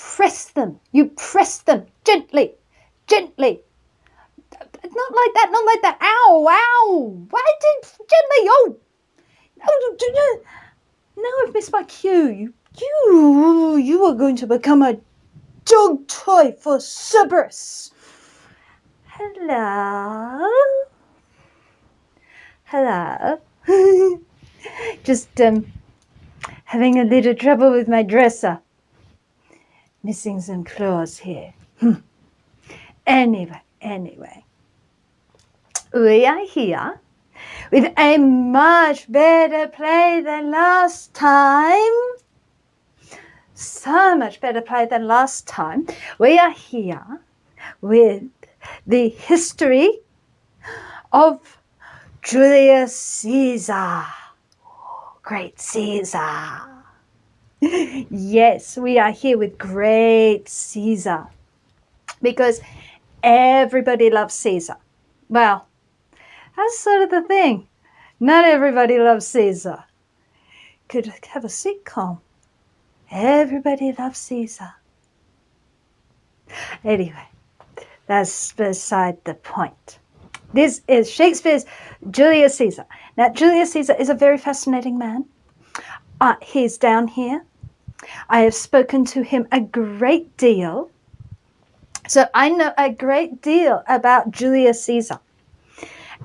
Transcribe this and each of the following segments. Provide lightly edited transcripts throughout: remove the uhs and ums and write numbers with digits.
press them. You press them gently, gently. Not like that, not like that. Ow, ow. Why did gently? Oh, now I've missed my cue. You are going to become a dog toy for Cerberus. Hello. Hello. Just having a little trouble with my dresser. Missing some claws here. Anyway. We are here with a much better play than last time. So much better play than last time. We are here with the history of Julius Caesar. Great Caesar. Yes, we are here with great Caesar because everybody loves Caesar. Well, that's sort of the thing. Not everybody loves Caesar. Could have a sitcom. Everybody loves Caesar. Anyway, that's beside the point. This is Shakespeare's Julius Caesar. Now, Julius Caesar is a very fascinating man. He's down here. I have spoken to him a great deal. So I know a great deal about Julius Caesar.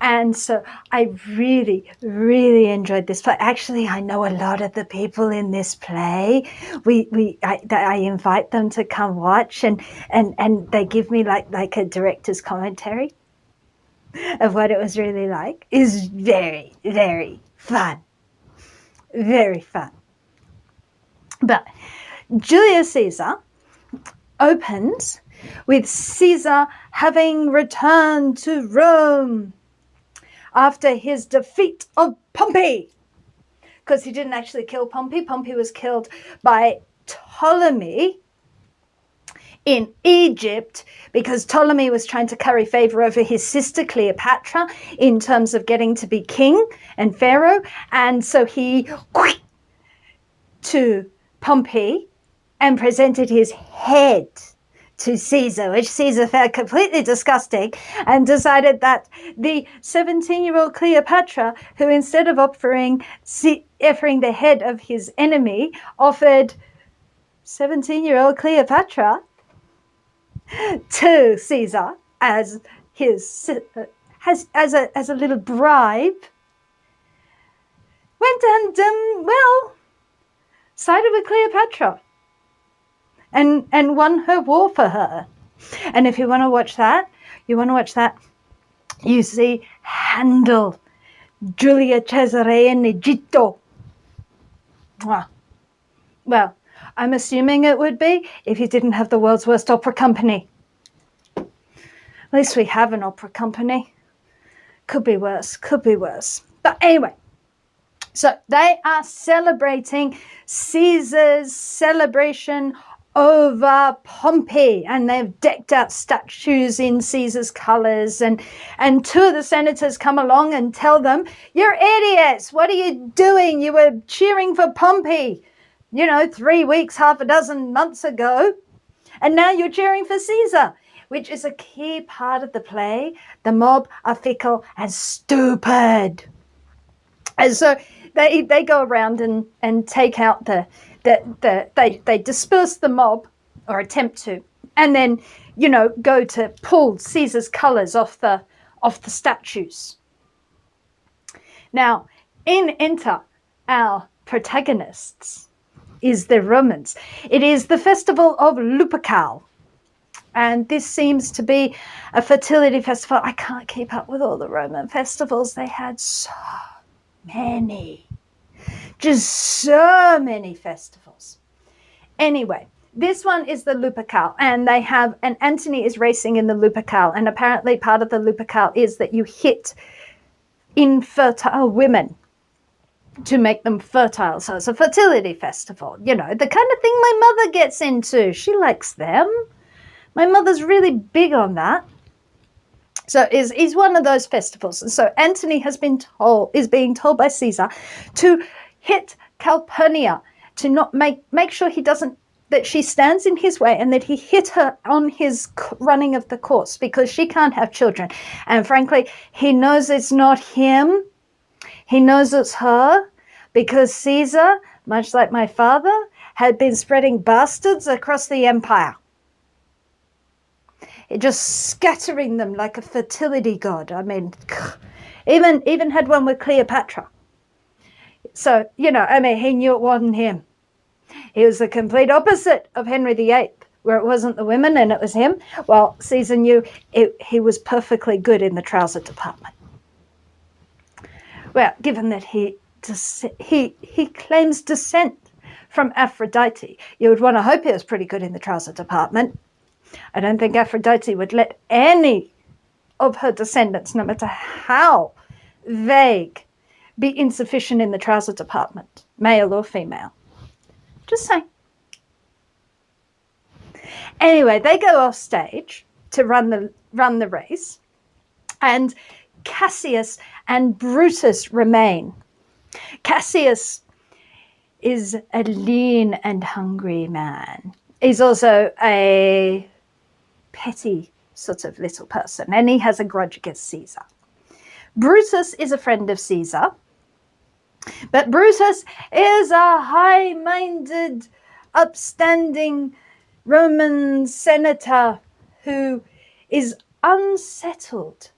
And so I really, really enjoyed this play. Actually, I know a lot of the people in this play. I invite them to come watch, and they give me like a director's commentary of what it was really like. It's very, very fun. Very fun. But Julius Caesar opens with Caesar having returned to Rome after his defeat of Pompey, because he didn't actually kill Pompey. Pompey was killed by Ptolemy in Egypt because Ptolemy was trying to curry favor over his sister Cleopatra in terms of getting to be king and pharaoh. And so he went to Pompey and presented his head to Caesar, which Caesar found completely disgusting, and decided that the 17-year-old Cleopatra, who instead of offering the head of his enemy, offered 17-year-old Cleopatra to Caesar as his as a little bribe, went and sided with Cleopatra and won her war for her. And if you want to watch that, you see Handel, Julia Cesare in Egitto. Well, I'm assuming it would be if you didn't have the world's worst opera company. At least we have an opera company. Could be worse. But anyway, so they are celebrating Caesar's celebration over Pompey, and they've decked out statues in Caesar's colors, and two of the senators come along and tell them, "You're idiots. What are you doing? You were cheering for Pompey, 3 weeks, half a dozen months ago, and now you're cheering for Caesar," which is a key part of the play. The mob are fickle and stupid. And so they go around and take out they disperse the mob, or attempt to, and then go to pull Caesar's colors off the statues. Now, enter our protagonists is the Romans. It is the festival of Lupercal, and this seems to be a fertility festival. I can't keep up with all the Roman festivals. They had so many. Just so many festivals. Anyway, this one is the Lupercal, and Antony is racing in the Lupercal, and apparently part of the Lupercal is that you hit infertile women to make them fertile. So it's a fertility festival, the kind of thing my mother gets into. She likes them. My mother's really big on that. So is one of those festivals. And so Antony is being told by Caesar to hit Calpurnia, to not make sure he doesn't that she stands in his way and that he hit her on his running of the course because she can't have children. And frankly, he knows it's not him. He knows it's her because Caesar, much like my father, had been spreading bastards across the empire. Just scattering them like a fertility god. I mean, even had one with Cleopatra. So, you know, I mean, he knew it wasn't him. He was the complete opposite of Henry VIII, where it wasn't the women and it was him. Well, Caesar knew he was perfectly good in the trouser department. Well, given that he claims descent from Aphrodite, you would want to hope he was pretty good in the trouser department. I don't think Aphrodite would let any of her descendants, no matter how vague, be insufficient in the trouser department, male or female. Just saying. Anyway, they go off stage to run the race, and Cassius and Brutus remain. Cassius is a lean and hungry man. He's also a petty sort of little person, and he has a grudge against Caesar. Brutus is a friend of Caesar, but Brutus is a high-minded, upstanding Roman senator who is unsettled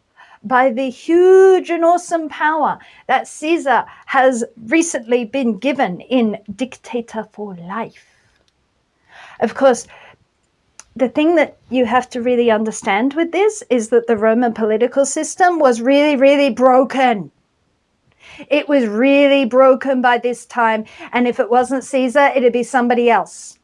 by the huge and awesome power that Caesar has recently been given in dictator for life. Of course, the thing that you have to really understand with this is that the Roman political system was really, really broken. It was really broken by this time, and if it wasn't Caesar, it'd be somebody else.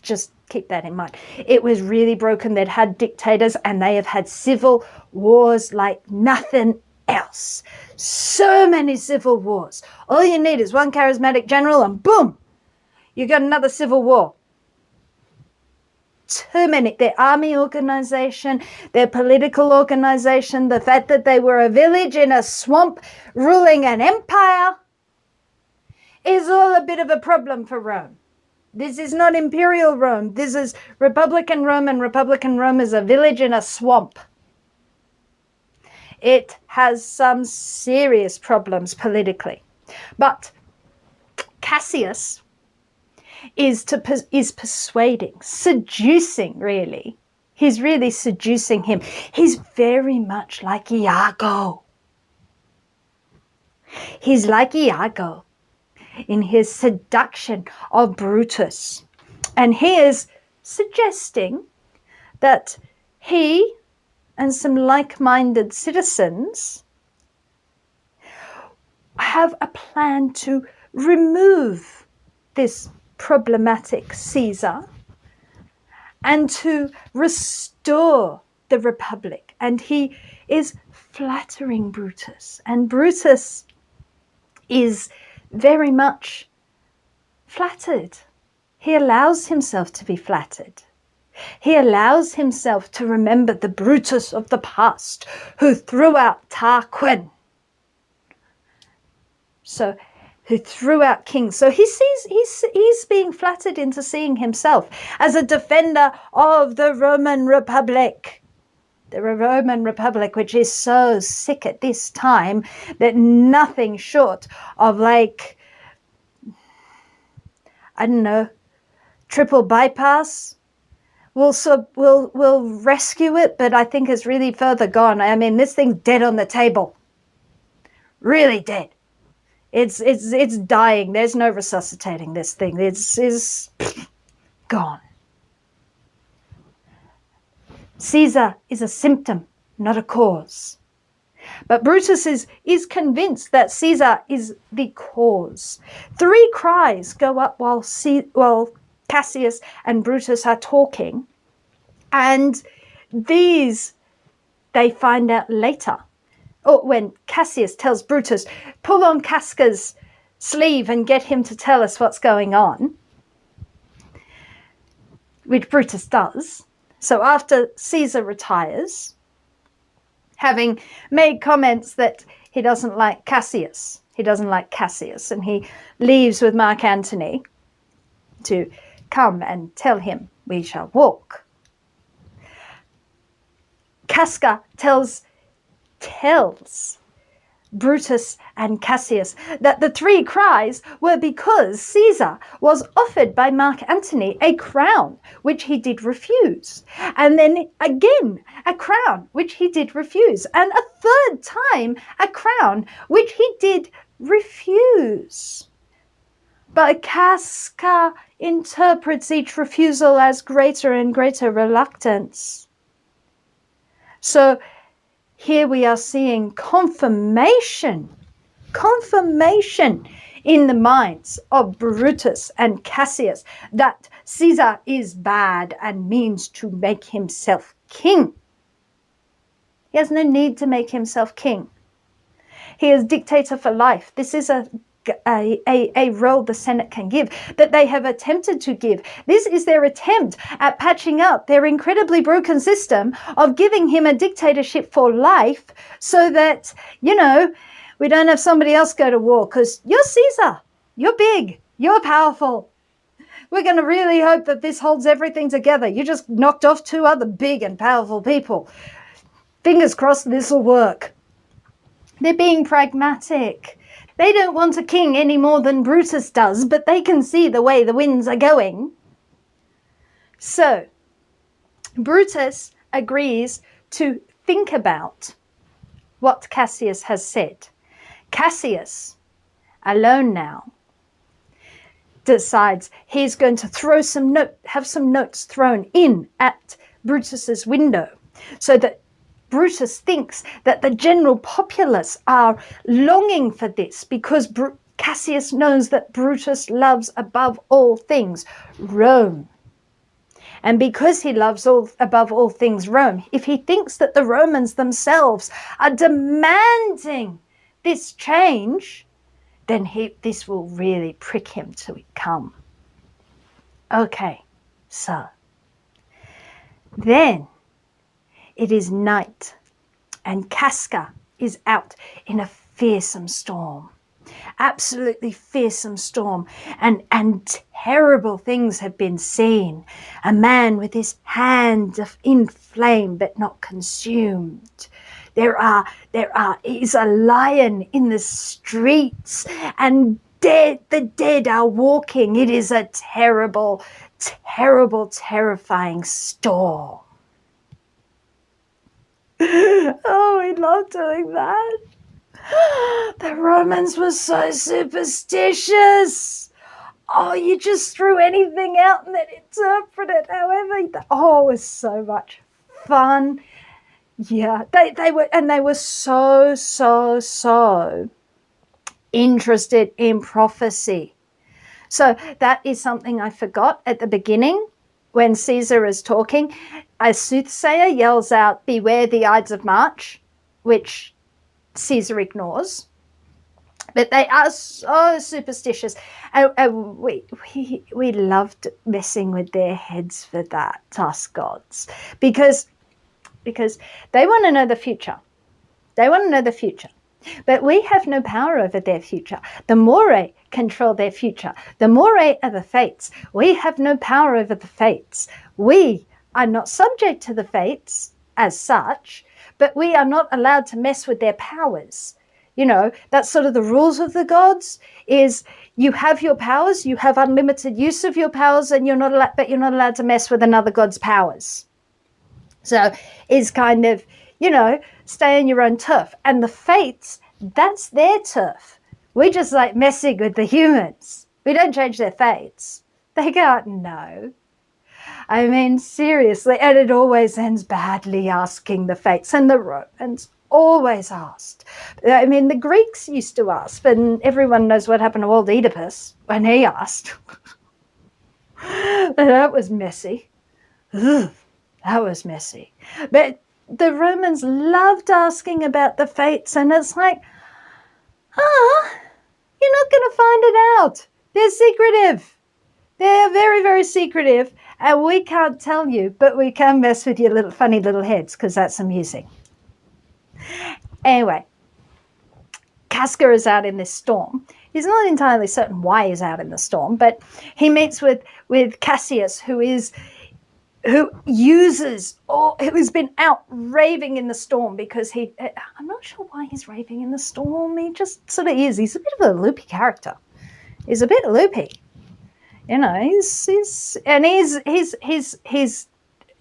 Just keep that in mind. It was really broken. They'd had dictators, and they have had civil wars like nothing else. So many civil wars. All you need is one charismatic general, and boom, you got another civil war. Too many. Their army organization, their political organization, the fact that they were a village in a swamp ruling an empire is all a bit of a problem for Rome. This is not imperial Rome. This is Republican Rome, and Republican Rome is a village in a swamp. It has some serious problems politically. But Cassius is persuading, seducing, really. He's really seducing him. He's very much like Iago. He's like Iago in his seduction of Brutus. And he is suggesting that he and some like-minded citizens have a plan to remove this problematic Caesar and to restore the Republic. And he is flattering Brutus. And Brutus is very much flattered. He allows himself to be flattered. He allows himself to remember the Brutus of the past who threw out Tarquin. So, who threw out kings. So he sees he's being flattered into seeing himself as a defender of the Roman Republic. The Roman Republic, which is so sick at this time that nothing short of like, I don't know, triple bypass will rescue it, but I think it's really further gone. I mean, this thing's dead on the table. Really dead. It's dying. There's no resuscitating this thing. It's gone. Caesar is a symptom, not a cause. But Brutus is convinced that Caesar is the cause. 3 cries go up while Cassius and Brutus are talking, and these they find out later. Or when Cassius tells Brutus, pull on Casca's sleeve and get him to tell us what's going on, which Brutus does. So after Caesar retires, having made comments that he doesn't like Cassius, He doesn't like Cassius, and he leaves with Mark Antony to come and tell him, we shall walk. Casca tells Brutus and Cassius that the 3 cries were because Caesar was offered by Mark Antony a crown, which he did refuse. And then again, a crown, which he did refuse. And a third time, a crown, which he did refuse. But Casca interprets each refusal as greater and greater reluctance. So here we are seeing confirmation in the minds of Brutus and Cassius that Caesar is bad and means to make himself king. He has no need to make himself king. He is dictator for life. This is a role the Senate can give, that they have attempted to give. This is their attempt at patching up their incredibly broken system of giving him a dictatorship for life so that, you know, we don't have somebody else go to war because you're Caesar, you're big, you're powerful. We're going to really hope that this holds everything together. You just knocked off 2 other big and powerful people. Fingers crossed this will work. They're being pragmatic. They don't want a king any more than Brutus does, but they can see the way the winds are going. So, Brutus agrees to think about what Cassius has said. Cassius, alone now, decides he's going to have some notes thrown in at Brutus's window so that Brutus thinks that the general populace are longing for this because Cassius knows that Brutus loves above all things Rome. And because he loves above all things Rome, if he thinks that the Romans themselves are demanding this change, then this will really prick him to come. Okay, so then it is night, and Casca is out in a fearsome storm, absolutely fearsome storm, and terrible things have been seen. A man with his hand in flame but not consumed. There is a lion in the streets, and the dead are walking. It is a terrible, terrible, terrifying storm. Oh, we love doing that. The Romans were so superstitious. Oh, you just threw anything out and then interpret it however. Oh, it was so much fun. Yeah, they were so interested in prophecy. So that is something I forgot at the beginning when Caesar is talking. A soothsayer yells out, "Beware the Ides of March," which Caesar ignores. But they are so superstitious. We loved messing with their heads for that, us gods, because they want to know the future. They want to know the future. But we have no power over their future. The Moirae control their future. The Moirae are the fates. We have no power over the fates. We are not subject to the fates as such, but we are not allowed to mess with their powers. You know, that's sort of the rules of the gods, is you have your powers, you have unlimited use of your powers, and you're not allowed to mess with another god's powers. So it's kind of, you know, stay on your own turf. And the fates, that's their turf. We just like messing with the humans. We don't change their fates. They can't know. I mean, seriously, and it always ends badly asking the fates, and the Romans always asked. I mean, the Greeks used to ask, and everyone knows what happened to old Oedipus when he asked. That was messy. Ugh, that was messy. But the Romans loved asking about the fates, and it's like, you're not going to find it out. They're secretive. They're very, very secretive, and we can't tell you, but we can mess with your little funny little heads because that's amusing. Anyway, Casca is out in this storm. He's not entirely certain why he's out in the storm, but he meets with Cassius, who's been out raving in the storm because I'm not sure why he's raving in the storm. He just sort of is. He's a bit of a loopy character. He's a bit loopy. You know, he's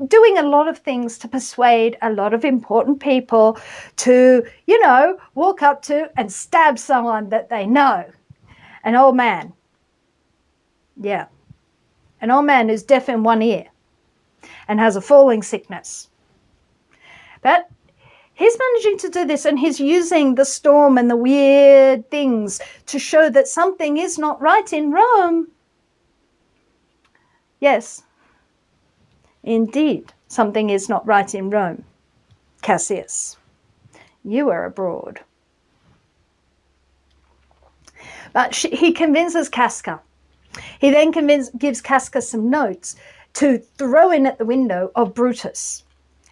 doing a lot of things to persuade a lot of important people to, you know, walk up to and stab someone that they know. An old man. Yeah. An old man who's deaf in one ear and has a falling sickness. But he's managing to do this, and he's using the storm and the weird things to show that something is not right in Rome. Yes, indeed, something is not right in Rome. Cassius, you are abroad. But he convinces Casca. He then gives Casca some notes to throw in at the window of Brutus,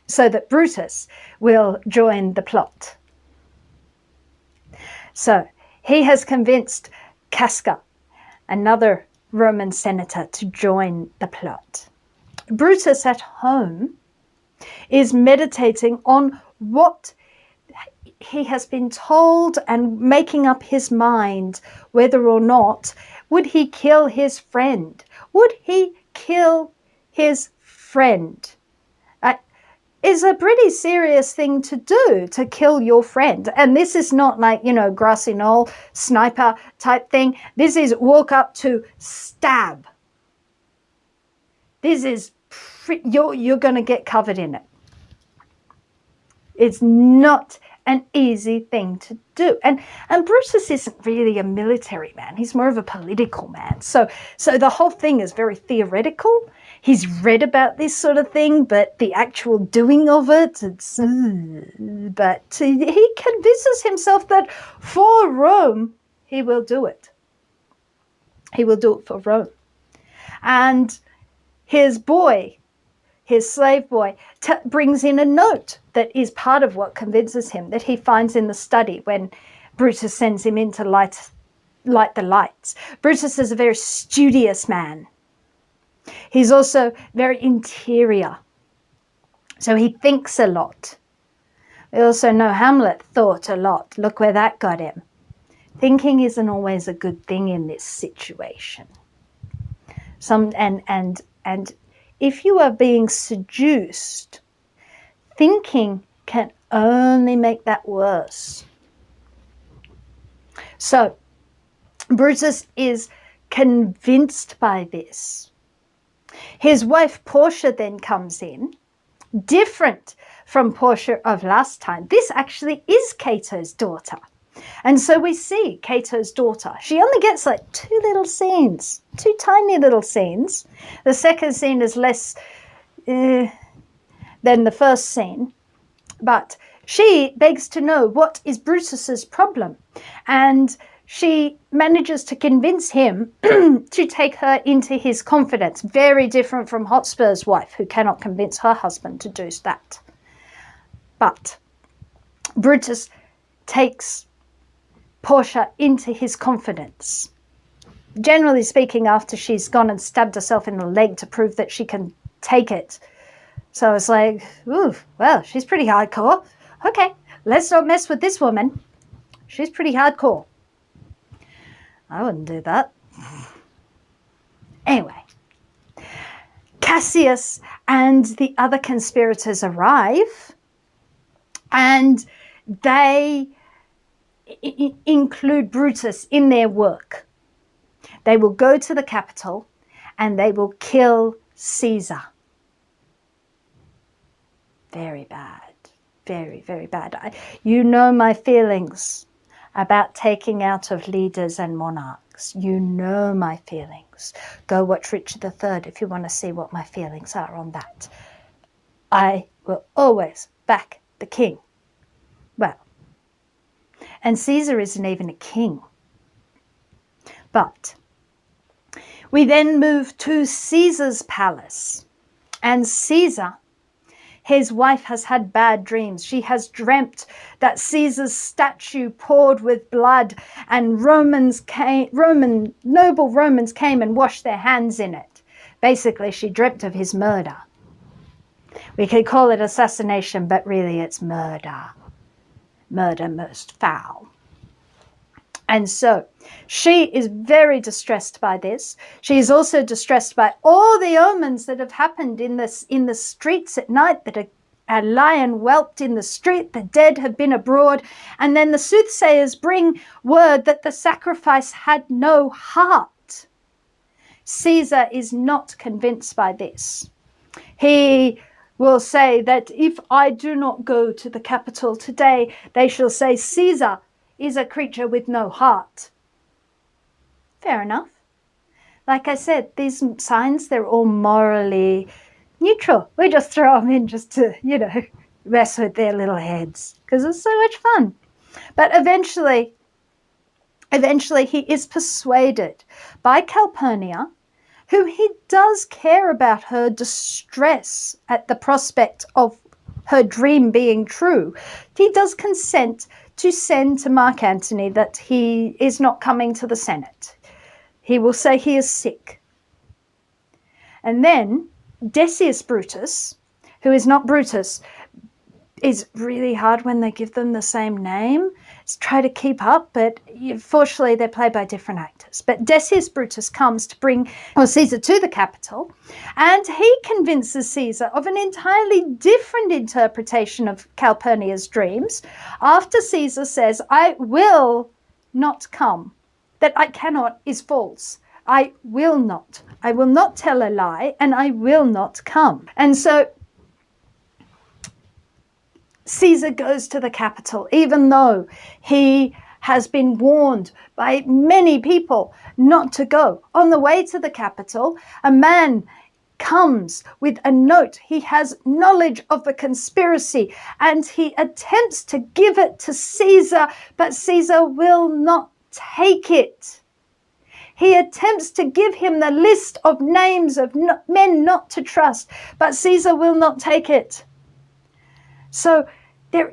so that Brutus will join the plot. So he has convinced Casca, another Roman senator, to join the plot. Brutus at home is meditating on what he has been told and making up his mind whether or not would he kill his friend. Would he kill his friend? Is a pretty serious thing to do, to kill your friend. And this is not like, you know, grassy knoll sniper type thing. This is walk up to stab. This is, you're going to get covered in it. It's not an easy thing to do. And Brutus isn't really a military man. He's more of a political man. So the whole thing is very theoretical. He's read about this sort of thing, but the actual doing of it, but he convinces himself that for Rome, he will do it. He will do it for Rome. And his boy, his slave boy, brings in a note that is part of what convinces him, that he finds in the study when Brutus sends him in to light the lights. Brutus is a very studious man. He's also very interior. So he thinks a lot. We also know Hamlet thought a lot. Look where that got him. Thinking isn't always a good thing in this situation. And if you are being seduced, thinking can only make that worse. So Brutus is convinced by this. His wife Portia then comes in, different from Portia of last time. This actually is Cato's daughter. And so we see Cato's daughter. She only gets like 2 little scenes, 2 tiny little scenes. The second scene is less than the first scene. But she begs to know what is Brutus's problem. And she manages to convince him to take her into his confidence. Very different from Hotspur's wife, who cannot convince her husband to do that. But Brutus takes Portia into his confidence. Generally speaking, after she's gone and stabbed herself in the leg to prove that she can take it. So it's like, ooh, well, she's pretty hardcore. Okay, let's not mess with this woman. She's pretty hardcore. I wouldn't do that. Anyway, Cassius and the other conspirators arrive, and they include Brutus in their work. They will go to the capital and they will kill Caesar. Very bad. Very, very bad. You know my feelings about taking out of leaders and monarchs. You know my feelings. Go watch Richard III if you want to see what my feelings are on that. I will always back the king. Well, and Caesar isn't even a king. But we then move to Caesar's palace. And Caesar, His wife has had bad dreams. She has dreamt that Caesar's statue poured with blood and noble Romans came and washed their hands in it. Basically, she dreamt of his murder. We could call it assassination, but really it's murder. Murder most foul. And so she is very distressed by this. She is also distressed by all the omens that have happened in the streets at night, that a lion whelped in the street, the dead have been abroad, and then the soothsayers bring word that the sacrifice had no heart. Caesar is not convinced by this. He will say that if I do not go to the Capitol today, they shall say Caesar is a creature with no heart. Fair enough. Like I said, these signs, they're all morally neutral. We just throw them in just to, mess with their little heads because it's so much fun. But eventually he is persuaded by Calpurnia, who he does care about her distress at the prospect of her dream being true. He does consent to send to Mark Antony that he is not coming to the Senate. He will say he is sick. And then Decius Brutus, who is not Brutus, is really hard when they give them the same name. Try to keep up, but fortunately they're played by different actors. But Decius Brutus comes to bring Caesar to the Capitol, and he convinces Caesar of an entirely different interpretation of Calpurnia's dreams. After Caesar says, I will not come, that I cannot is false. I will not tell a lie, and I will not come. And so Caesar goes to the Capitol, even though he has been warned by many people not to go. On the way to the Capitol, a man comes with a note. He has knowledge of the conspiracy, and he attempts to give it to Caesar, but Caesar will not take it. He attempts to give him the list of names of men not to trust, but Caesar will not take it. So there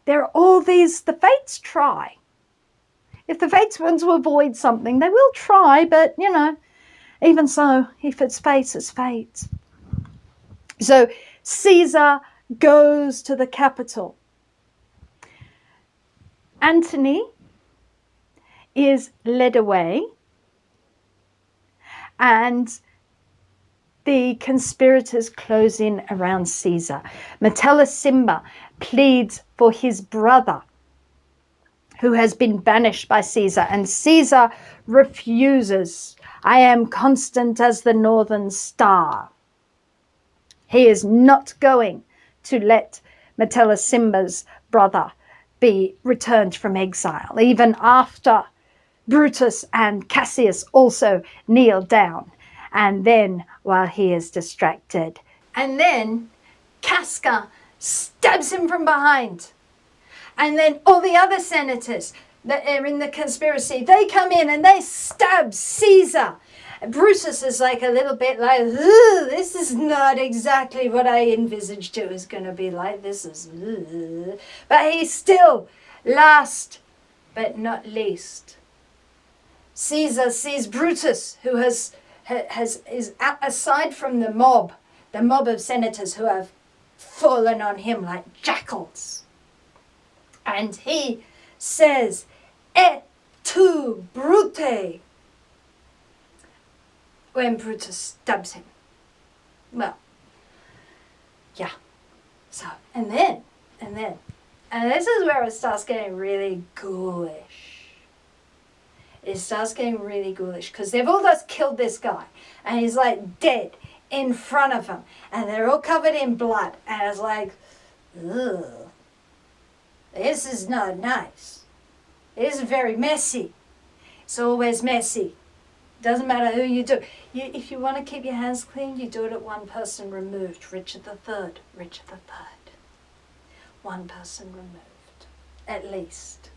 are all these, the fates try. If the fates want to avoid something, they will try, but even so, if it's fate, it's fate. So Caesar goes to the Capitol. Antony is led away, and the conspirators close in around Caesar. Metellicimba pleads for his brother, who has been banished by Caesar, and Caesar refuses. I am constant as the northern star. He is not going to let Metellicimba's brother be returned from exile, even after Brutus and Cassius also kneel down. And then, while he is distracted, and then Casca stabs him from behind. And then all the other senators that are in the conspiracy, they come in and they stab Caesar. And Brutus is like a little bit like, this is not exactly what I envisaged it was going to be like. This is, but he's still, last but not least, Caesar sees Brutus, who is aside from the mob of senators who have fallen on him like jackals. And he says, Et tu, Brute, when Brutus stabs him. Well, yeah. So, and this is where it starts getting really ghoulish. It starts getting really ghoulish because they've all just killed this guy and he's like dead in front of them and they're all covered in blood, and it's like, ugh, this is not nice. It is very messy. It's always messy. Doesn't matter who you do. If you want to keep your hands clean, you do it at one person removed. Richard III. One person removed, at least.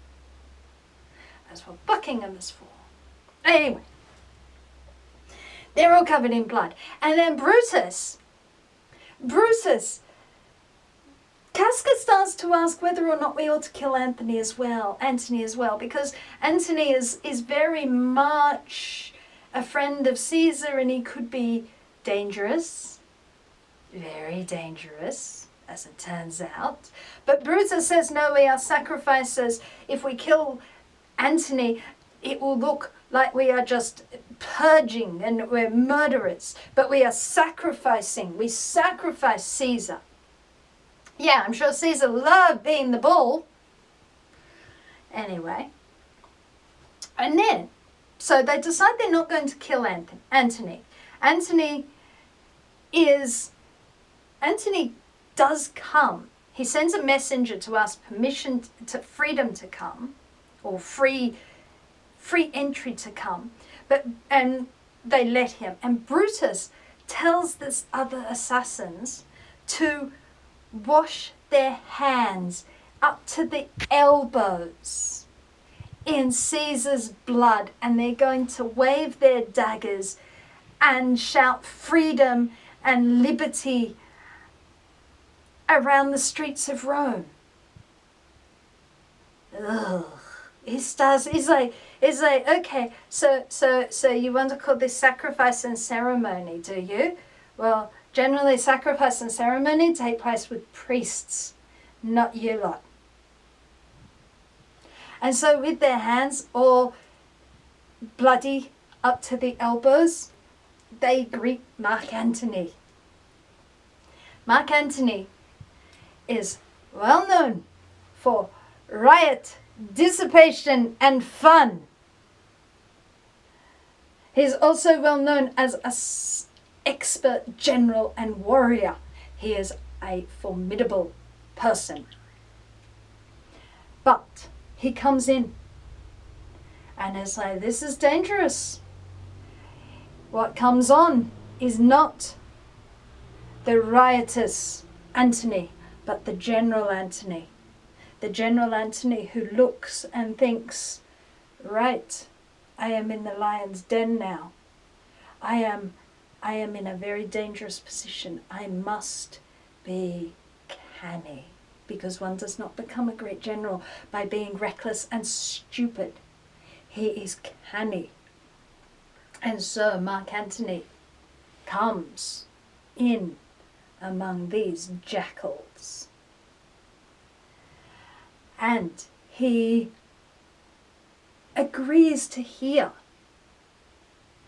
That's what Buckingham is for. Anyway, they're all covered in blood. And then Brutus Casca starts to ask whether or not we ought to kill Antony as well, because Antony is very much a friend of Caesar, and he could be dangerous, very dangerous, as it turns out. But Brutus says, no, we are sacrifices. If we kill Antony, it will look like we are just purging and we're murderers, but we are sacrificing. We sacrifice Caesar. Yeah, I'm sure Caesar loved being the bull. Anyway. And then, so they decide they're not going to kill Antony. Antony does come. He sends a messenger to ask permission to freedom to come, or free entry to come. And they let him. And Brutus tells this other assassins to wash their hands up to the elbows in Caesar's blood, and they're going to wave their daggers and shout freedom and liberty around the streets of Rome. Ugh. He's like, okay, so you want to call this sacrifice and ceremony, do you? Well, generally, sacrifice and ceremony take place with priests, not you lot. And so with their hands all bloody up to the elbows, they greet Mark Antony. Mark Antony is well known for riot, dissipation, and fun. He's also well known as an expert general and warrior. He is a formidable person. But he comes in and is like, this is dangerous. What comes on is not the riotous Antony, but the general Antony. The general Antony who looks and thinks, right, I am in the lion's den now. I am in a very dangerous position. I must be canny, because one does not become a great general by being reckless and stupid. He is canny. And so Mark Antony comes in among these jackals. And he agrees to hear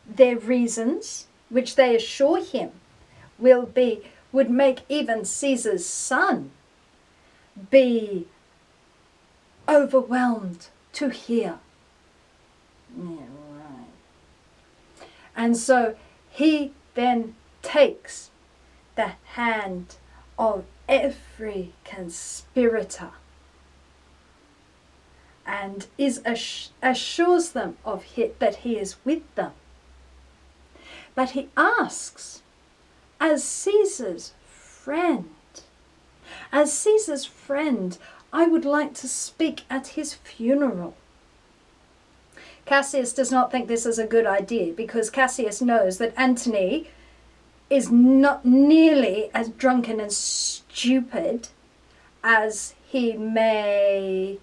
their reasons, which they assure him would make even Caesar's son be overwhelmed to hear. Yeah, right. And so he then takes the hand of every conspirator and assures them that he is with them. But he asks, as Caesar's friend, I would like to speak at his funeral. Cassius does not think this is a good idea, because Cassius knows that Antony is not nearly as drunken and stupid as he may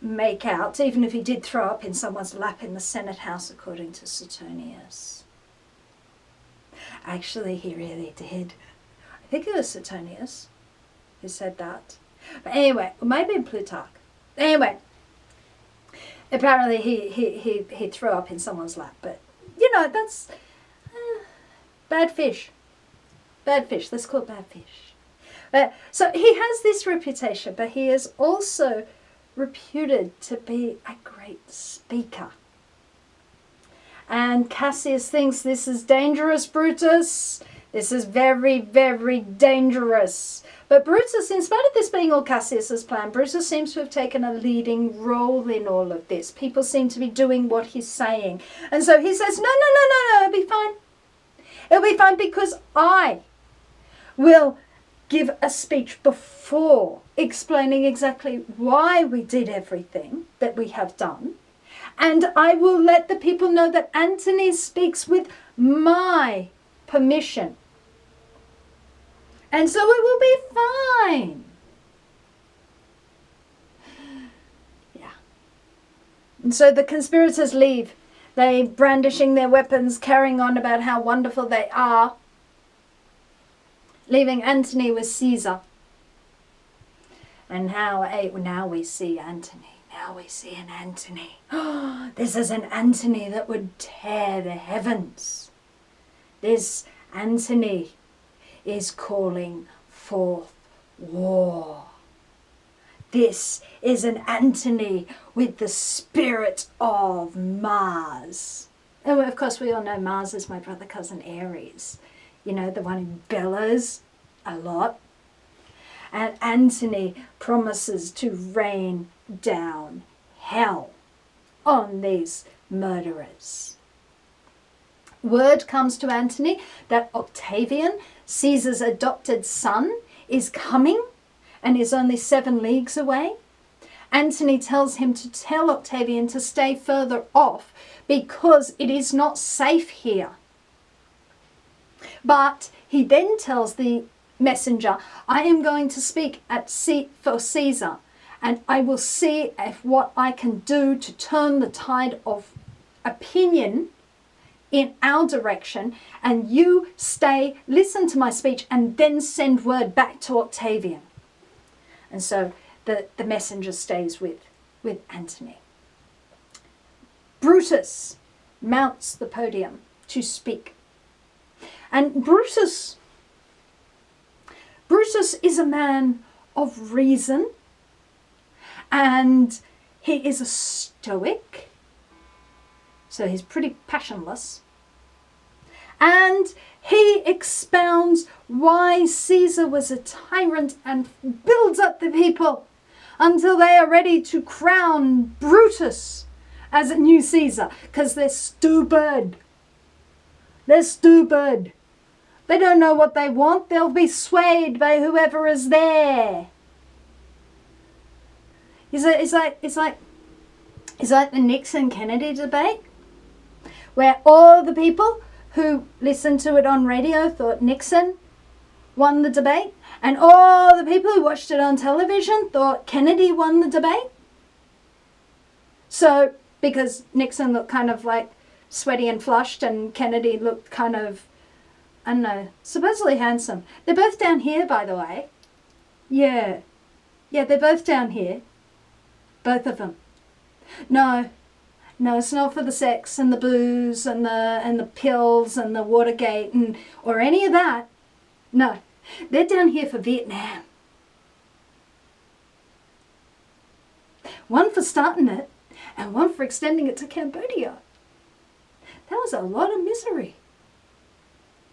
make out, even if he did throw up in someone's lap in the Senate House, according to Suetonius. Actually, he really did. I think it was Suetonius who said that. But anyway, maybe in Plutarch. Anyway, apparently he threw up in someone's lap. But, that's bad fish. Bad fish. Let's call it bad fish. So he has this reputation, but he is also reputed to be a great speaker. And Cassius thinks, this is dangerous, Brutus. This is very, very dangerous. But Brutus, in spite of this being all Cassius's plan, Brutus seems to have taken a leading role in all of this. People seem to be doing what he's saying. And so he says, no, it'll be fine. It'll be fine, because I will give a speech before explaining exactly why we did everything that we have done. And I will let the people know that Antony speaks with my permission. And so it will be fine. And so the conspirators leave. They brandishing their weapons, carrying on about how wonderful they are, leaving Antony with Caesar. And how now we see Antony. Now we see an Antony. This is an Antony that would tear the heavens. This Antony is calling forth war. This is an Antony with the spirit of Mars. And of course we all know Mars is my brother cousin Aries. You know, the one who bellows a lot. And Antony promises to rain down hell on these murderers. Word comes to Antony that Octavian, Caesar's adopted son, is coming and is only 7 leagues away. Antony tells him to tell Octavian to stay further off because it is not safe here. But he then tells the messenger, I am going to speak for Caesar, and I will see if what I can do to turn the tide of opinion in our direction, and you stay, listen to my speech, and then send word back to Octavian. And so the messenger stays with Antony. Brutus mounts the podium to speak. And Brutus is a man of reason, and he is a stoic, so he's pretty passionless. And he expounds why Caesar was a tyrant and builds up the people until they are ready to crown Brutus as a new Caesar, because they're stupid. They're stupid. They don't know what they want. They'll be swayed by whoever is there. It's like the Nixon-Kennedy debate, where all the people who listened to it on radio thought Nixon won the debate, and all the people who watched it on television thought Kennedy won the debate. So, because Nixon looked kind of like sweaty and flushed, and Kennedy looked kind of, I don't know, supposedly handsome. They're both down here, by the way. Yeah, they're both down here. Both of them. No, it's not for the sex and the booze and the pills and the Watergate or any of that. No, they're down here for Vietnam. One for starting it, and one for extending it to Cambodia. That was a lot of misery.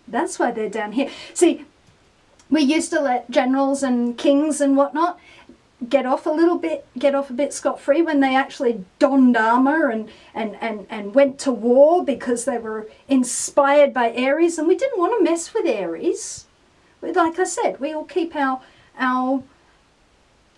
That's why they're down here. See, we used to let generals and kings and whatnot get off a bit scot-free when they actually donned armor and went to war because they were inspired by Ares, and we didn't want to mess with Ares. Like I said, we all keep our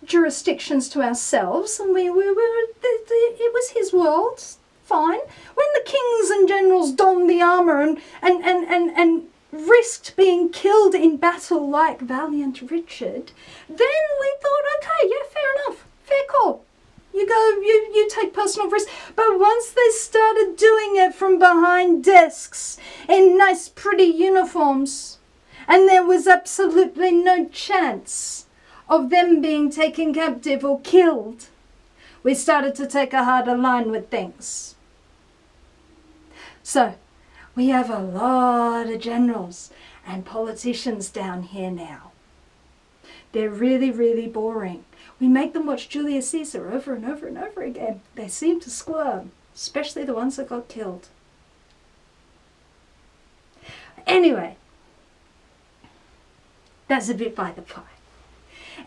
jurisdictions to ourselves, and it was his world, fine. When the kings and generals donned the armor and risked being killed in battle like valiant Richard, then we thought, okay, yeah, fair enough, fair call. You go, you take personal risk. But once they started doing it from behind desks in nice, pretty uniforms, and there was absolutely no chance of them being taken captive or killed, we started to take a harder line with things. So, we have a lot of generals and politicians down here now. They're really, really boring. We make them watch Julius Caesar over and over and over again. They seem to squirm, especially the ones that got killed. Anyway, that's a bit by the by.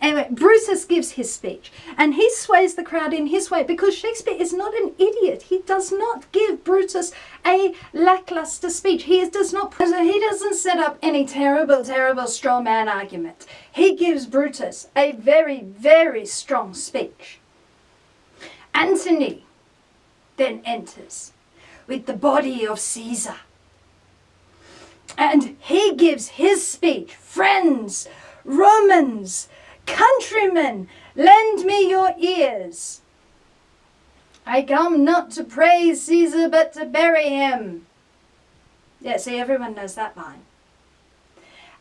Anyway, Brutus gives his speech, and he sways the crowd in his way because Shakespeare is not an idiot. He does not give Brutus a lackluster speech. He doesn't set up any terrible straw man argument. He gives Brutus a very, very strong speech. Antony then enters with the body of Caesar, and he gives his speech. Friends, Romans, countrymen, lend me your ears. I come not to praise Caesar, but to bury him. Yeah, see, everyone knows that line.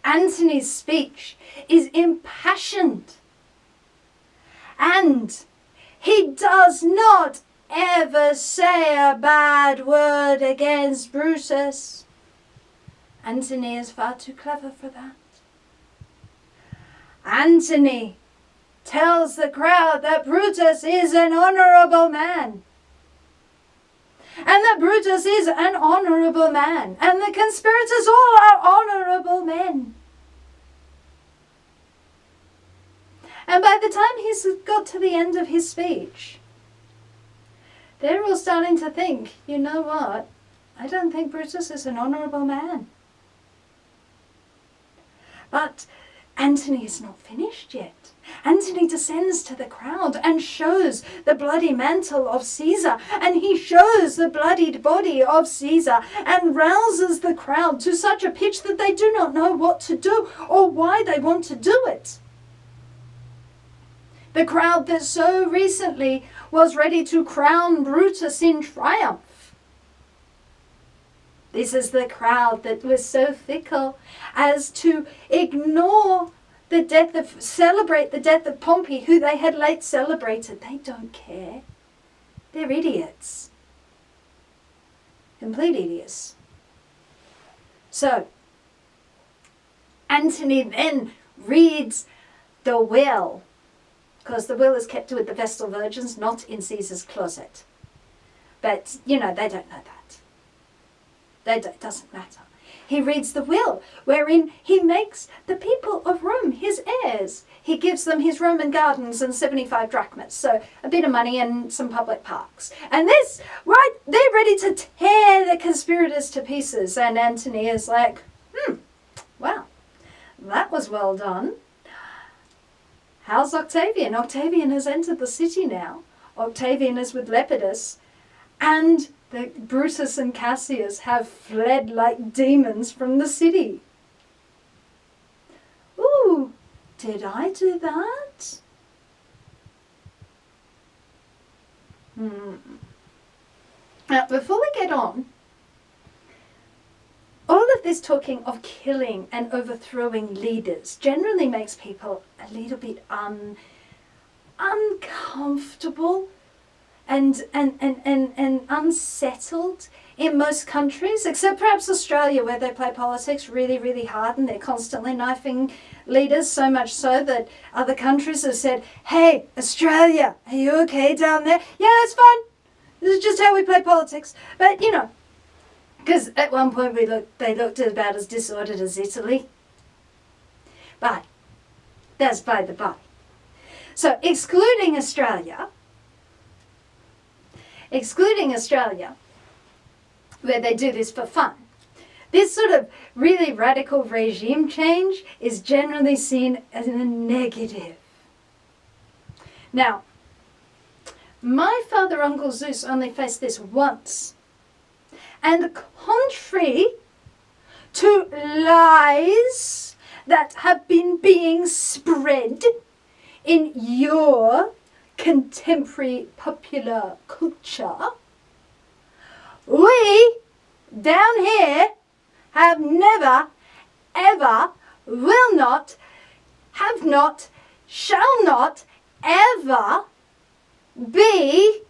Antony's speech is impassioned. And he does not ever say a bad word against Brutus. Antony is far too clever for that. Antony tells the crowd that Brutus is an honourable man. And that Brutus is an honourable man. And the conspirators all are honourable men. And by the time he's got to the end of his speech, they're all starting to think, you know what? I don't think Brutus is an honourable man. But Antony is not finished yet. Antony descends to the crowd and shows the bloody mantle of Caesar, and he shows the bloodied body of Caesar and rouses the crowd to such a pitch that they do not know what to do or why they want to do it. The crowd that so recently was ready to crown Brutus in triumph. This is the crowd that was so fickle as to ignore celebrate the death of Pompey, who they had late celebrated. They don't care. They're idiots. Complete idiots. So, Antony then reads the will, because the will is kept with the Vestal Virgins, not in Caesar's closet. But, they don't know that. It doesn't matter. He reads the will, wherein he makes the people of Rome his heirs. He gives them his Roman gardens and 75 drachmas, so a bit of money and some public parks. And this, right, they're ready to tear the conspirators to pieces. And Antony is like, well, that was well done. How's Octavian? Octavian has entered the city now. Octavian is with Lepidus, and Brutus and Cassius have fled like demons from the city. Ooh, did I do that? Now, before we get on, all of this talking of killing and overthrowing leaders generally makes people a little bit uncomfortable and unsettled in most countries, except perhaps Australia, where they play politics really, really hard and they're constantly knifing leaders, so much so that other countries have said, hey, Australia, are you okay down there? Yeah, that's fine. This is just how we play politics. But, because at one point they looked about as disordered as Italy. But that's by the by. So excluding Australia, where they do this for fun, this sort of really radical regime change is generally seen as a negative. Now, my father, Uncle Zeus, only faced this once. And contrary to lies that have been being spread in your contemporary popular culture, we down here have never, ever, will not, have not, shall not ever be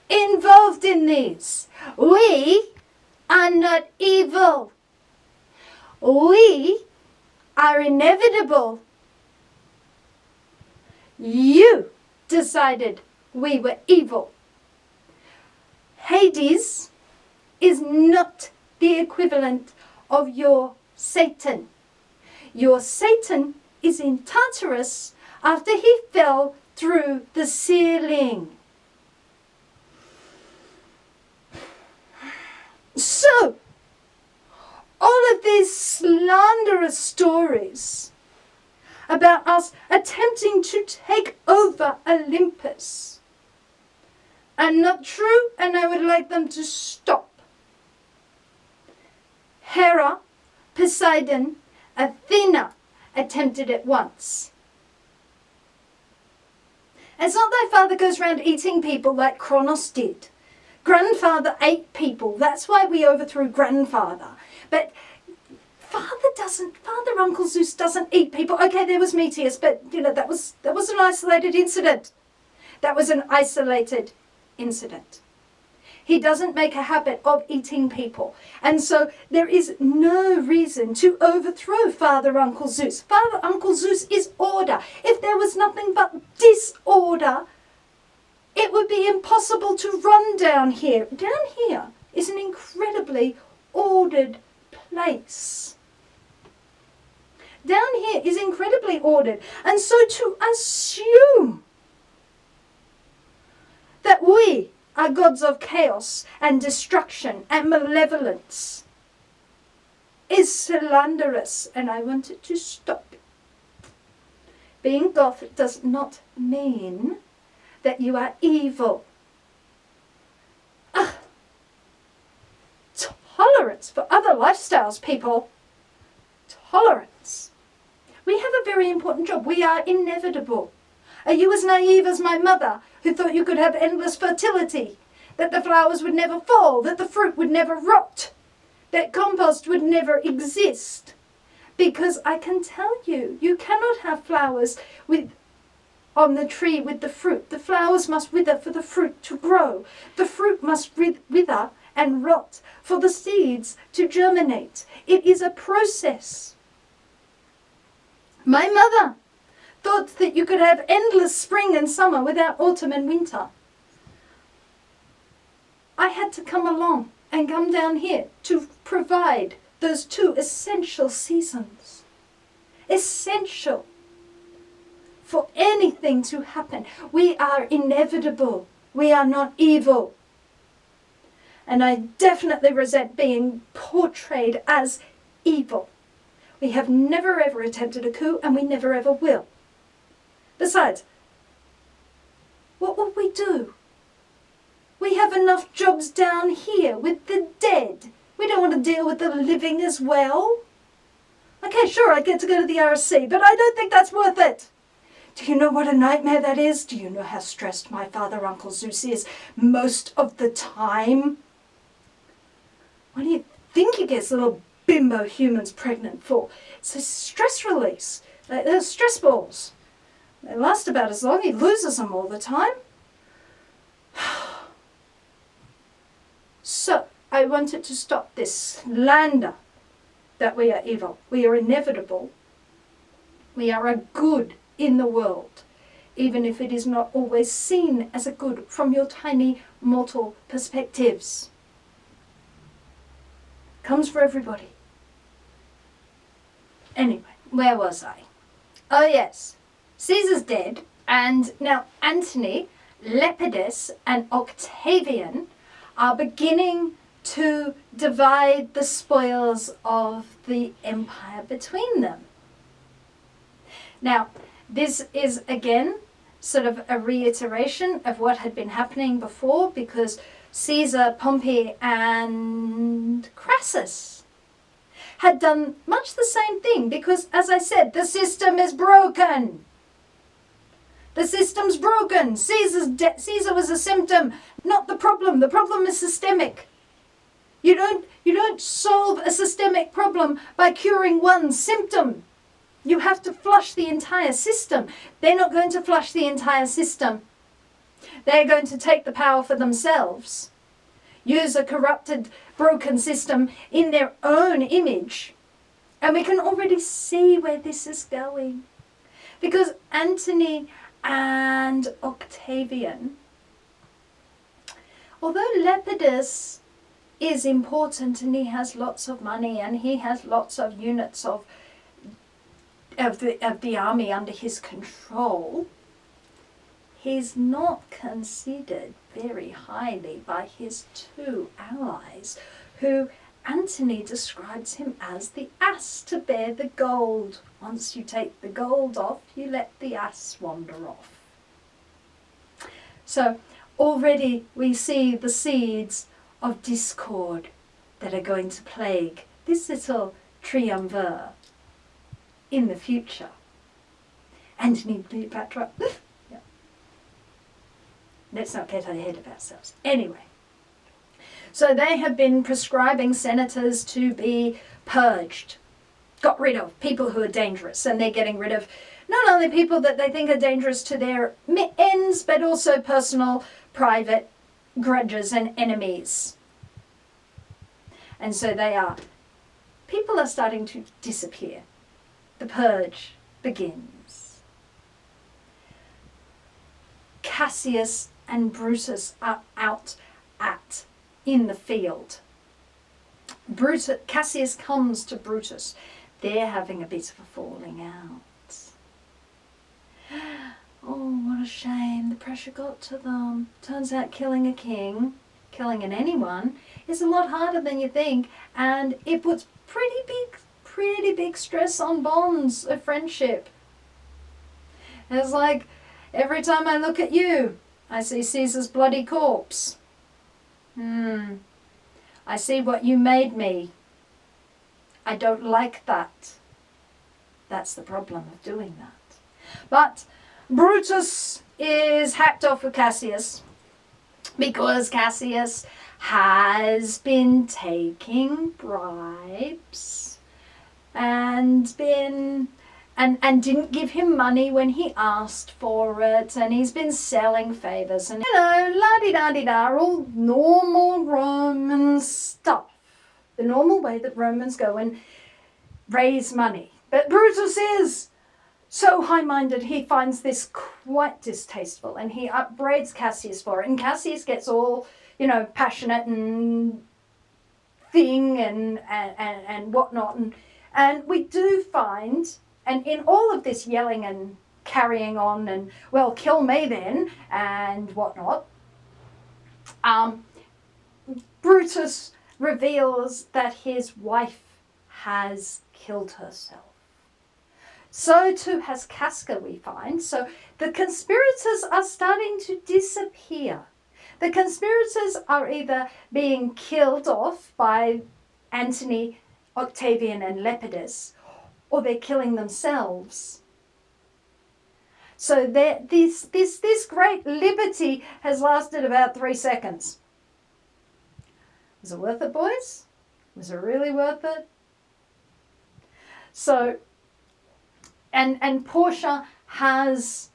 involved in these. We are not evil. We are inevitable. You decided we were evil. Hades is not the equivalent of your Satan. Your Satan is in Tartarus after he fell through the ceiling. So, all of these slanderous stories about us attempting to take over Olympus are not true, and I would like them to stop. Hera, Poseidon, Athena attempted it once. It's not that father goes around eating people like Kronos did. Grandfather ate people. That's why we overthrew grandfather. But Father Uncle Zeus doesn't eat people. Okay, there was Meteus, but you know, that was an isolated incident. That was an isolated incident. He doesn't make a habit of eating people. And so there is no reason to overthrow Father Uncle Zeus. Father Uncle Zeus is order. If there was nothing but disorder, it would be impossible to run down here. Down here is an incredibly ordered place. Down here is incredibly ordered. And so to assume that we are gods of chaos and destruction and malevolence is slanderous, and I want it to stop. Being Goth does not mean that you are evil. Tolerance for other lifestyles, people. Tolerance. We have a very important job. We are inevitable. Are you as naive as my mother, who thought you could have endless fertility, that the flowers would never fall, that the fruit would never rot, that compost would never exist? Because I can tell you, you cannot have flowers on the tree with the fruit. The flowers must wither for the fruit to grow. The fruit must wither and rot for the seeds to germinate. It is a process. My mother thought that you could have endless spring and summer without autumn and winter. I had to come along and come down here to provide those two essential seasons. Essential for anything to happen. We are inevitable. We are not evil. And I definitely resent being portrayed as evil. We have never ever attempted a coup, and we never ever will. Besides, what would we do? We have enough jobs down here with the dead. We don't want to deal with the living as well. Okay, sure, I get to go to the RSC, but I don't think that's worth it. Do you know what a nightmare that is? Do you know how stressed my father, Uncle Zeus, is most of the time? What do you think he gets little bimbo humans pregnant for? It's a stress release. They're stress balls. They last about as long. He loses them all the time. So, I wanted to stop this slander that we are evil. We are inevitable. We are a good in the world, even if it is not always seen as a good from your tiny mortal perspectives. Comes for everybody. Anyway, where was I? Oh yes, Caesar's dead, and now Antony, Lepidus, and Octavian are beginning to divide the spoils of the empire between them. Now, this is again sort of a reiteration of what had been happening before, because Caesar, Pompey, and Crassus had done much the same thing, because, as I said, the system is broken. The system's broken. Caesar was a symptom, not the problem. The problem is systemic. You don't solve a systemic problem by curing one symptom. You have to flush the entire system. They're not going to flush the entire system. They're going to take the power for themselves, use a corrupted, broken system in their own image. And we can already see where this is going. Because Antony and Octavian, although Lepidus is important and he has lots of money and he has lots of units of the army under his control, he's not considered very highly by his two allies, who Antony describes him as the ass to bear the gold. Once you take the gold off, you let the ass wander off. So already we see the seeds of discord that are going to plague this little triumvir in the future. Antony and Cleopatra. Yeah. let's not get ahead of ourselves. Anyway, so they have been prescribing senators to be purged, got rid of people who are dangerous, and they're getting rid of not only people that they think are dangerous to their ends, but also personal, private grudges and enemies. And so people are starting to disappear. The purge begins. Cassius and Brutus are out in the field. Cassius comes to Brutus. They're having a bit of a falling out. Oh, what a shame. The pressure got to them. Turns out killing a king, killing anyone, is a lot harder than you think, and it puts pretty big stress on bonds of friendship. It's like, every time I look at you, I see Caesar's bloody corpse. I see what you made me. I don't like that. That's the problem of doing that. But Brutus is hacked off with Cassius because Cassius has been taking bribes and didn't give him money when he asked for it, and he's been selling favors and, la-di-da-di-da, all normal Roman stuff. The normal way that Romans go and raise money. But Brutus is so high-minded, he finds this quite distasteful, and he upbraids Cassius for it. And Cassius gets all, passionate and thing and whatnot. And we do find, and in all of this yelling and carrying on and, well, kill me then, and whatnot, Brutus reveals that his wife has killed herself. So too has Casca, we find. So the conspirators are starting to disappear. The conspirators are either being killed off by Antony, Octavian, and Lepidus, or they're killing themselves. So this great liberty has lasted about 3 seconds. Was it worth it, boys? Was it really worth it? So, and Portia has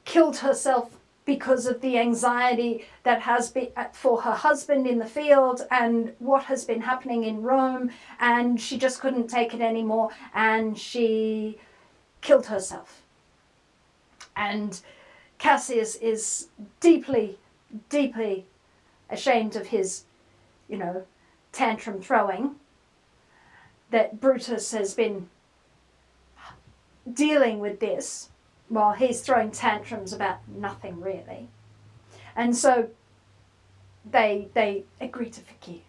killed herself because of the anxiety that has been for her husband in the field and what has been happening in Rome, and she just couldn't take it anymore, and she killed herself. And Cassius is deeply, deeply ashamed of his, tantrum throwing, that Brutus has been dealing with this while he's throwing tantrums about nothing really. And so they agree to forgive.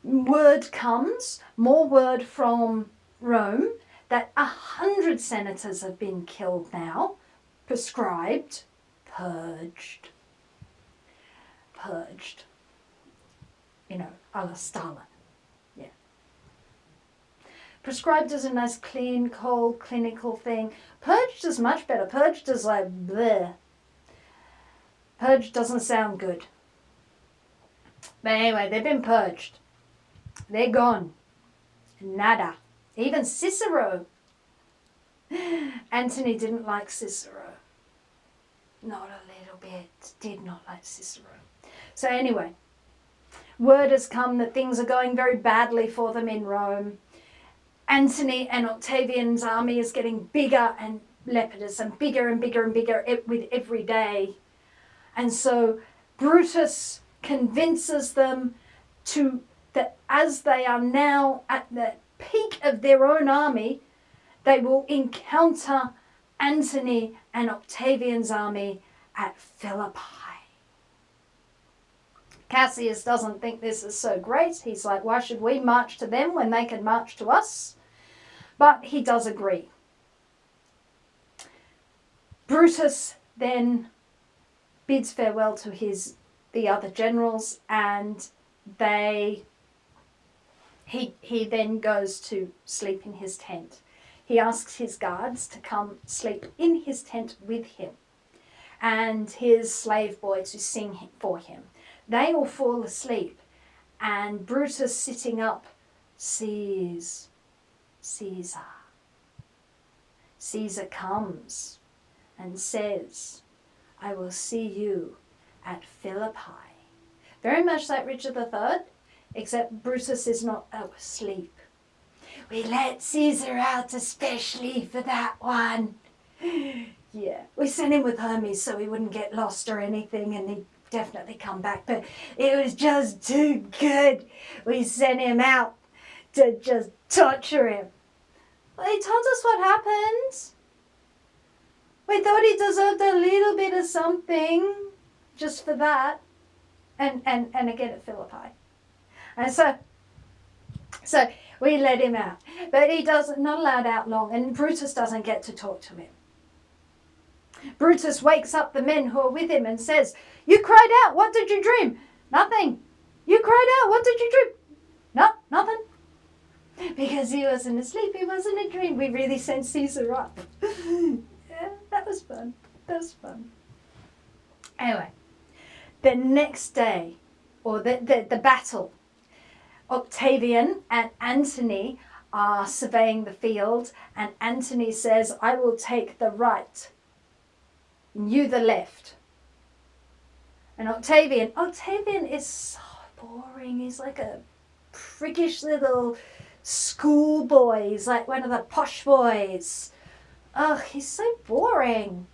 Word comes, more word from Rome, that 100 senators have been killed now, prescribed, purged. A la Stalin. Yeah. Prescribed is a nice clean, cold, clinical thing. Purged is much better. Purged is like bleh. Purged doesn't sound good. But anyway, they've been purged. They're gone. Nada. Even Cicero. Antony didn't like Cicero. Not a little bit. Did not like Cicero. So anyway, word has come that things are going very badly for them in Rome. Antony and Octavian's army is getting bigger, and Lepidus, and bigger and bigger and bigger with every day. And so Brutus convinces them that as they are now at the peak of their own army, they will encounter Antony and Octavian's army at Philippi. Cassius doesn't think this is so great. He's like, why should we march to them when they can march to us? But he does agree. Brutus then bids farewell to the other generals, and he then goes to sleep in his tent. He asks his guards to come sleep in his tent with him. and his slave boys who sing for him. They all fall asleep, and Brutus, sitting up, sees Caesar. Caesar comes and says, I will see you at Philippi. Very much like Richard III, except Brutus is not asleep. We let Caesar out especially for that one. Yeah, we sent him with Hermes so he wouldn't get lost or anything, and he'd definitely come back, but it was just too good. We sent him out to just torture him. Well, he told us what happened. We thought he deserved a little bit of something just for that. And again at Philippi. And so we let him out. But he not allowed out long, and Brutus doesn't get to talk to him. Brutus wakes up the men who are with him and says, you cried out, what did you dream? Nothing. You cried out, what did you dream? No, nothing. Because he wasn't asleep, he wasn't a dream. We really sent Caesar up. Yeah, that was fun. That was fun. Anyway, the next day, or the battle, Octavian and Antony are surveying the field, and Antony says, I will take the right, and you the left. And Octavian is so boring. He's like a priggish little schoolboy. He's like one of the posh boys. Ugh, he's so boring.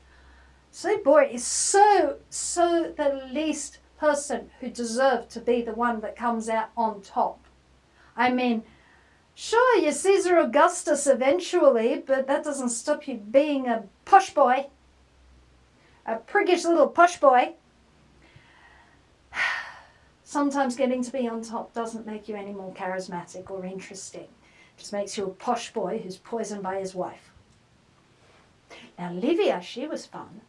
So boring. He's so the least person who deserved to be the one that comes out on top. I mean, sure, you're Caesar Augustus eventually, but that doesn't stop you being a posh boy. A priggish little posh boy. Sometimes getting to be on top doesn't make you any more charismatic or interesting. It just makes you a posh boy who's poisoned by his wife. Now, Livia, she was fun.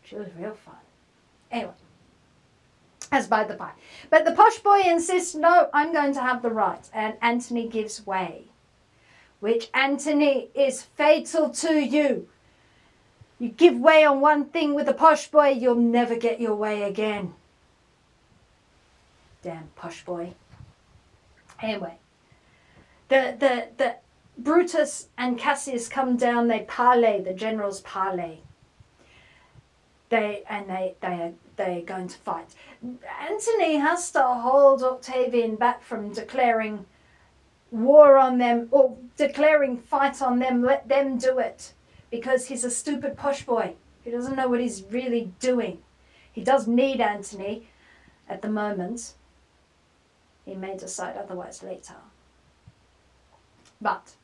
She was real fun. Anyway, as by the by. But the posh boy insists, no, I'm going to have the right. And Antony gives way. Which, Antony, is fatal to you. You give way on one thing with a posh boy, you'll never get your way again. Damn posh boy. Anyway, the Brutus and Cassius come down. They parley. The generals parley. They're going to fight. Antony has to hold Octavian back from declaring war on them or declaring fight on them. Let them do it, because he's a stupid posh boy. He doesn't know what he's really doing. He does need Antony at the moment. He may decide otherwise later. But,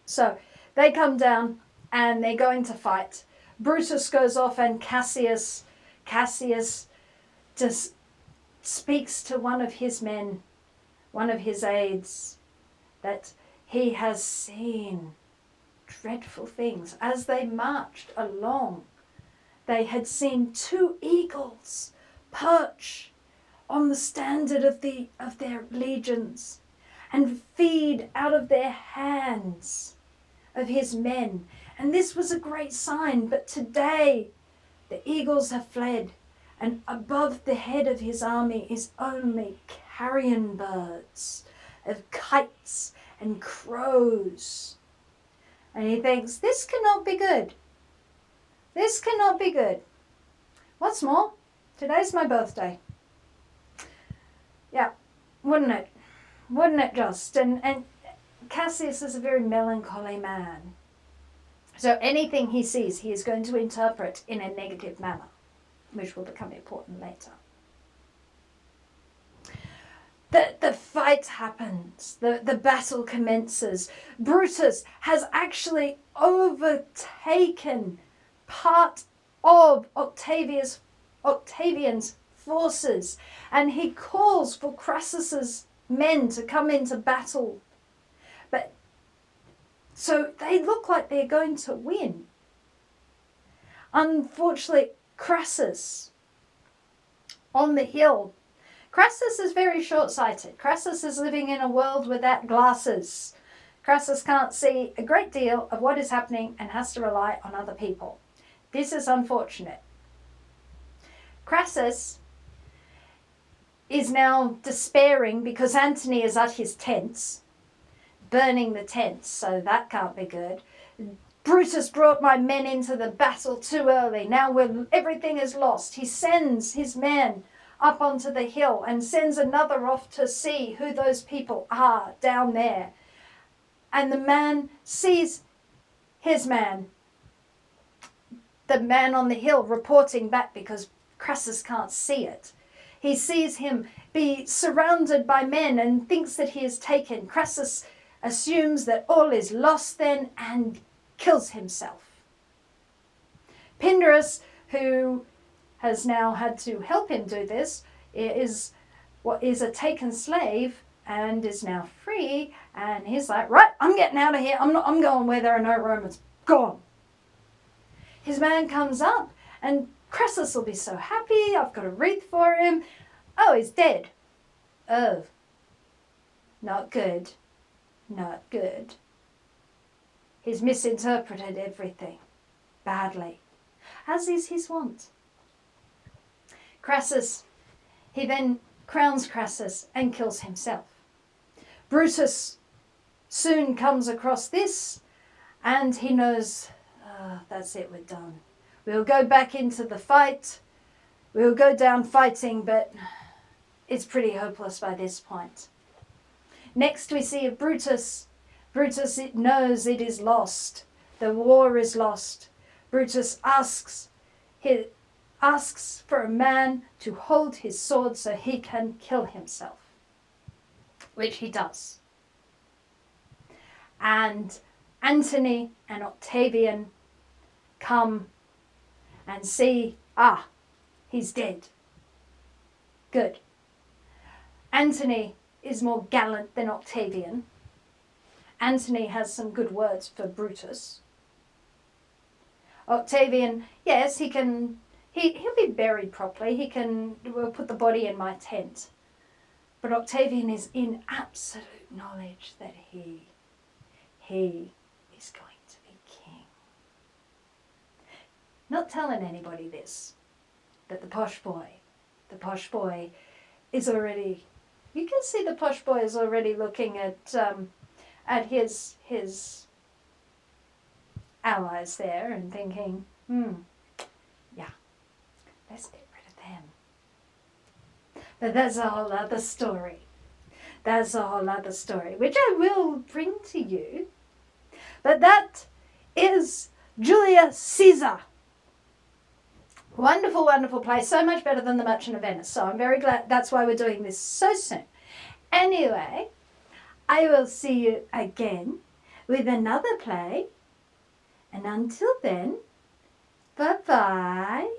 so, they come down and they're going to fight. Brutus goes off, and Cassius just speaks to one of his men, one of his aides, that he has seen dreadful things. As they marched along, they had seen 2 eagles perch on the standard of their legions and feed out of their hands of his men. And this was a great sign. But today the eagles have fled, and above the head of his army is only carrion birds of kites and crows. And he thinks, this cannot be good. This cannot be good. What's more, today's my birthday. Yeah, wouldn't it? Wouldn't it just? And Cassius is a very melancholy man. So anything he sees, he is going to interpret in a negative manner, which will become important later. The fight happens. The battle commences. Brutus has actually overtaken part of Octavian's forces, and he calls for Crassus's men to come into battle. But so they look like they're going to win. Unfortunately, Crassus on the hill. Crassus is very short-sighted. Crassus is living in a world without glasses. Crassus can't see a great deal of what is happening and has to rely on other people. This is unfortunate. Crassus is now despairing because Antony is at his tents, burning the tents, so that can't be good. Brutus brought my men into the battle too early. Now everything is lost. He sends his men up onto the hill and sends another off to see who those people are down there. And the man sees his man, the man on the hill, reporting back because Crassus can't see it. He sees him be surrounded by men and thinks that he is taken. Crassus assumes that all is lost then and kills himself. Pindarus, who has now had to help him do this, is a taken slave and is now free, and he's like, right, I'm getting out of here. I'm going where there are no Romans. Gone. His man comes up and Crassus will be so happy. I've got a wreath for him. Oh, he's dead. Oh, not good. Not good. He's misinterpreted everything badly, as is his wont. Crassus, he then crowns Crassus and kills himself. Brutus soon comes across this and he knows, that's it, we're done. We'll go back into the fight. We'll go down fighting, but it's pretty hopeless by this point. Next we see of Brutus. Brutus knows it is lost. The war is lost. Brutus asks for a man to hold his sword so he can kill himself, which he does. And Antony and Octavian come and see, he's dead. Good. Antony is more gallant than Octavian. Antony has some good words for Brutus. Octavian, yes, he'll be buried properly. We'll put the body in my tent. But Octavian is in absolute knowledge that he is going to be king. Not telling anybody this, but the posh boy is already, you can see the posh boy is already looking at his allies there and thinking, yeah, let's get rid of them. But that's a whole other story. That's a whole other story, which I will bring to you. But that is Julius Caesar. Wonderful, wonderful play. So much better than The Merchant of Venice. So I'm very glad. That's why we're doing this so soon. Anyway, I will see you again with another play. And until then, bye-bye.